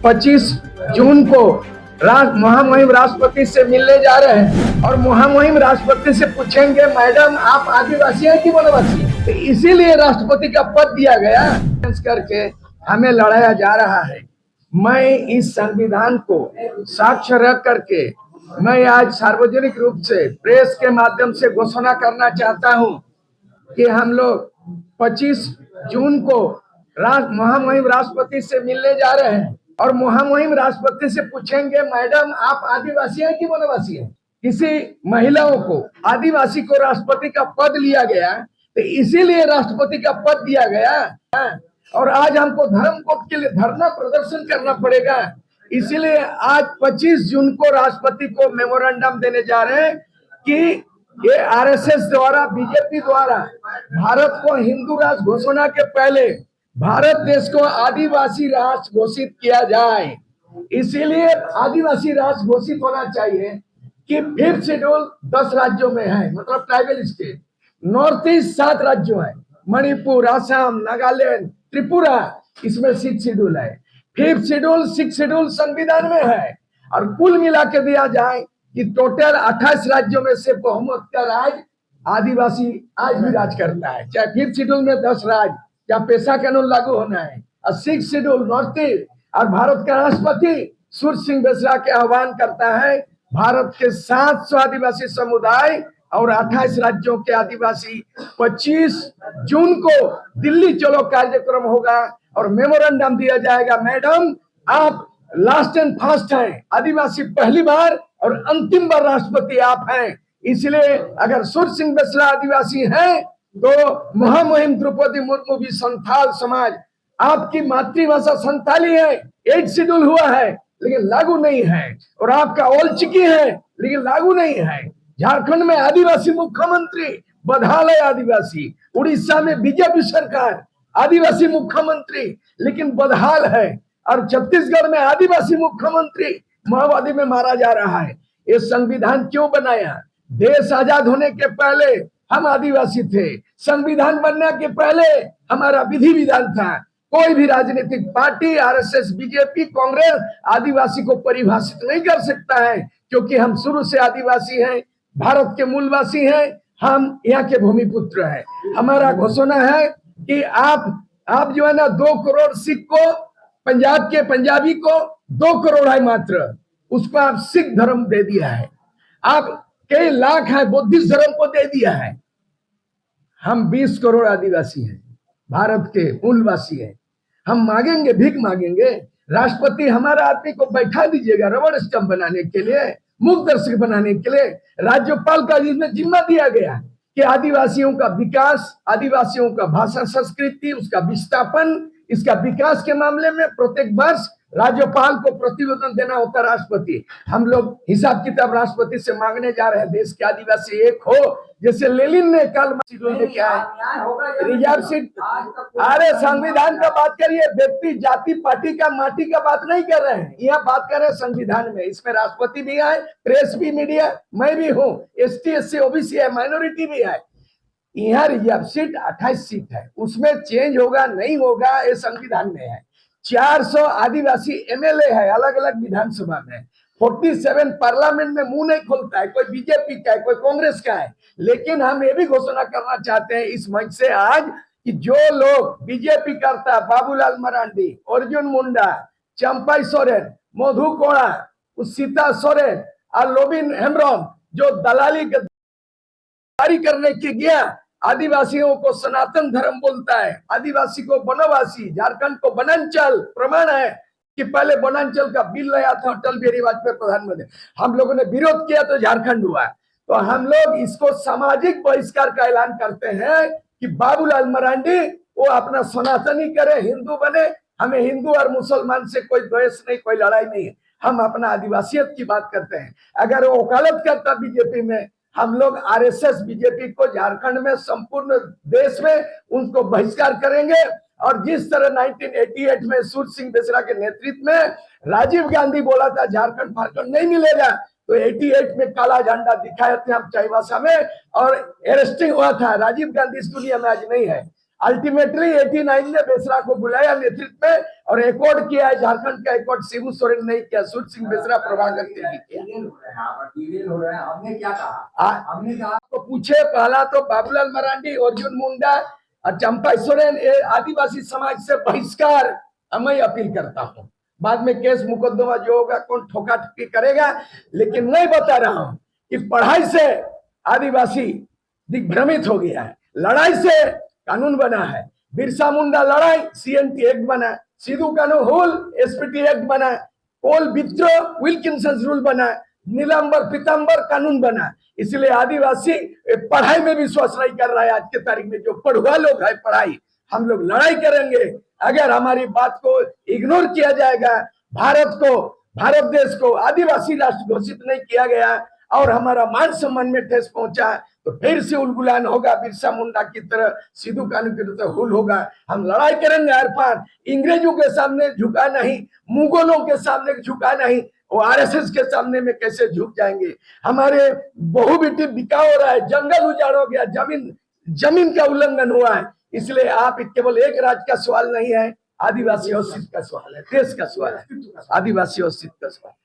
25 जून को महामहिम राष्ट्रपति से मिलने जा रहे हैं और महामहिम राष्ट्रपति से पूछेंगे, मैडम आप आदिवासी हैं कि वनवासी? तो इसीलिए राष्ट्रपति का पद दिया गया करके हमें लड़ाया जा रहा है। मैं इस संविधान को साक्ष्य रख करके मैं आज सार्वजनिक रूप से प्रेस के माध्यम से घोषणा करना चाहता हूं कि हम लोग 25 जून को महामहिम राष्ट्रपति से मिलने जा रहे हैं और महामहिम राष्ट्रपति से पूछेंगे, मैडम आप आदिवासी हैं कि वनवासी हैं? किसी महिलाओं को आदिवासी को राष्ट्रपति का पद लिया गया, तो इसीलिए राष्ट्रपति का पद दिया गया और आज हमको धर्म कोड के लिए धरना प्रदर्शन करना पड़ेगा। इसीलिए आज 25 जून को राष्ट्रपति को मेमोरेंडम देने जा रहे हैं कि ये आरएसएस द्वारा, बीजेपी द्वारा भारत को हिंदू राष्ट्र घोषणा के पहले भारत देश को आदिवासी राष्ट्र घोषित किया जाए। इसीलिए आदिवासी राष्ट्र घोषित होना चाहिए कि 5th शेड्यूल 10 राज्यों में है, मतलब ट्राइबल स्टेट। नॉर्थ ईस्ट 7 राज्यों है, मणिपुर, असम, नागालैंड, त्रिपुरा, इसमें 6th शेड्यूल है। 5th शेड्यूल 6th शेड्यूल संविधान में है और कुल मिला के दिया जाए कि टोटल 28 राज्यों में से बहुमत का राज आदिवासी आज भी राज करता है। चाहे 5th शेड्यूल में 10 राज्य या पेशा कानून लागू होना है और 6th शेड्यूल नॉर्थ ईस्ट और भारत का राष्ट्रपति सूर्य सिंह बेसरा के आह्वान करता है भारत के 700 आदिवासी समुदाय और 28 राज्यों के आदिवासी 25 जून को दिल्ली चलो कार्यक्रम होगा और मेमोरेंडम दिया जाएगा, मैडम आप लास्ट एंड फास्ट हैं, आदिवासी पहली बार और अंतिम बार राष्ट्रपति आप हैं। इसलिए अगर सूर्य सिंह बेसरा आदिवासी हैं तो महामहिम द्रौपदी मुर्मू भी संथाल समाज, आपकी मातृभाषा संथाली है, 8th शेड्यूल हुआ है लेकिन लागू नहीं है और आपका ओलचिकी है लेकिन लागू नहीं है। झारखंड में आदिवासी मुख्यमंत्री बदहाल है आदिवासी, उड़ीसा में बीजेपी सरकार आदिवासी मुख्यमंत्री लेकिन बदहाल है और छत्तीसगढ़ में आदिवासी मुख्यमंत्री माओवादी में मारा जा रहा है। ये संविधान क्यों बनाया? देश आजाद होने के पहले हम आदिवासी थे, संविधान बनने के पहले हमारा विधि विधान था। कोई भी राजनीतिक पार्टी, आरएसएस, बीजेपी, कांग्रेस आदिवासी को परिभाषित नहीं कर सकता है क्योंकि हम शुरू से आदिवासी हैं, भारत के मूलवासी हैं, हम यहाँ के भूमिपुत्र हैं। हमारा घोषणा है कि आप जो है ना 2 करोड़ सिख को, पंजाब के पंजाबी को 2 करोड़ है मात्र, उसको आप सिख धर्म दे दिया है। आप कई लाख है बुद्धिस्ट धर्म को दे दिया है। हम 20 करोड़ आदिवासी हैं, भारत के मूलवासी हैं। हम मांगेंगे, भीख मांगेंगे, राष्ट्रपति हमारा आदमी को बैठा दीजिएगा रबड़ स्टंप बनाने के लिए, मुख दर्शक बनाने के लिए। राज्यपाल का जिसमें जिम्मा दिया गया कि आदिवासियों का विकास, आदिवासियों का भाषा संस्कृति, उसका विस्थापन, इसका विकास के मामले में प्रत्येक वर्ष राज्यपाल को प्रतिवेदन देना होता है राष्ट्रपति। हम लोग हिसाब किताब राष्ट्रपति से मांगने जा रहे हैं, देश के आदिवासी एक हो, जैसे लेनिन ने कल में क्या है रिजर्व सीट। अरे संविधान का बात करिए, व्यक्ति, जाति, पार्टी का, माटी का बात नहीं कर रहे हैं, यहाँ बात कर रहे हैं संविधान में। इसमें राष्ट्रपति भी है, प्रेस भी, मीडिया, मैं भी हूँ, ST SC OBC है, माइनॉरिटी भी है। यहाँ रिजर्व सीट 28 सीट है, उसमें चेंज होगा नहीं होगा ये संविधान में है। 400 आदिवासी MLA है अलग अलग विधानसभा में, 47 पार्लियामेंट में मुंह नहीं खोलता है, कोई बीजेपी का है, कोई कांग्रेस का है। लेकिन हम ये भी घोषणा करना चाहते हैं इस मंच से आज कि जो लोग बीजेपी करता है, बाबूलाल मरांडी, अर्जुन मुंडा, चंपाई सोरेन, मधु कोड़ा, सीता सोरेन और लोबिन हेम्ब्रम, जो दलाली करने के गया, आदिवासियों को सनातन धर्म बोलता है, आदिवासी को वनवासी, झारखंड को वनांचल। प्रमाण है कि पहले वनांचल का बिल लाया था अटल बिहारी वाजपेयी प्रधानमंत्री, हम लोगों ने विरोध किया तो झारखंड हुआ। तो हम लोग इसको सामाजिक बहिष्कार का ऐलान करते हैं कि बाबूलाल मरांडी वो अपना सनातनी करे, हिंदू बने। हमें हिंदू और मुसलमान से कोई द्वेष नहीं, कोई लड़ाई नहीं है, हम अपना आदिवासियत की बात करते हैं। अगर वो वकालत करता बीजेपी में, हम लोग आरएसएस बीजेपी को झारखंड में, संपूर्ण देश में उनको बहिष्कार करेंगे। और जिस तरह 1988 में सूर्य सिंह बेसरा के नेतृत्व में राजीव गांधी बोला था झारखंड फारखंड नहीं मिलेगा, तो 88 में काला झंडा दिखाए थे हम चाईबासा में और अरेस्टिंग हुआ था। राजीव गांधी इस दुनिया में आज नहीं है। अल्टीमेटली 89 ने बेसरा को बुलाया नेतृत्व में और एकॉर्ड किया है। झारखंड का एकॉर्ड शिबू सोरेन नहीं किया, सूरज सिंह बेसरा प्रभाकर तिर्की किया। हमने क्या कहा? हमने कहा तो पूछे, पहला तो बाबूलाल मरांडी, अर्जुन मुंडा और चंपा सोरेन आदिवासी समाज से बहिष्कार मैं अपील करता हूँ। बाद में केस मुकदमा जो होगा कौन ठोका ठोकी करेगा, लेकिन नहीं बता रहा हूं कि पढ़ाई से आदिवासी दिग्भ्रमित हो गया है, लड़ाई से कानून बना है, बिरसा मुंडा लड़ाई CNT एक्ट बना, सिद्धू कानू हुल SPT एक्ट बना, कोल विद्रोह विल्किंसन रूल बना, नीलांबर पीतांबर कानून बना। इसलिए आदिवासी पढ़ाई में विश्वास नहीं कर रहा है। आज के तारीख में जो पढ़ुआ लोग है पढ़ाई, हम लोग लड़ाई करेंगे। अगर हमारी बात को इग्नोर किया जाएगा, भारत देश को आदिवासी राष्ट्र घोषित नहीं किया गया और हमारा मान सम्मान में ठेस पहुंचा, तो फिर से उलगुलान होगा, बिरसा मुंडा की तरह, सिद्धू कानू की तरह हुल होगा। हम लड़ाई करेंगे हर पार, इंग्रेजों के सामने झुका नहीं, मुगलों के सामने झुका नहीं, वो RSS के सामने में कैसे झुक जाएंगे। हमारे बहु बेटी बिकाव हो रहा है, जंगल उजाड़ हो गया, जमीन का उल्लंघन हुआ है। इसलिए आप केवल एक राज्य का सवाल नहीं है, आदिवासी अस्तित्व का सवाल है, देश का सवाल है, आदिवासी अस्तित्व का सवाल है।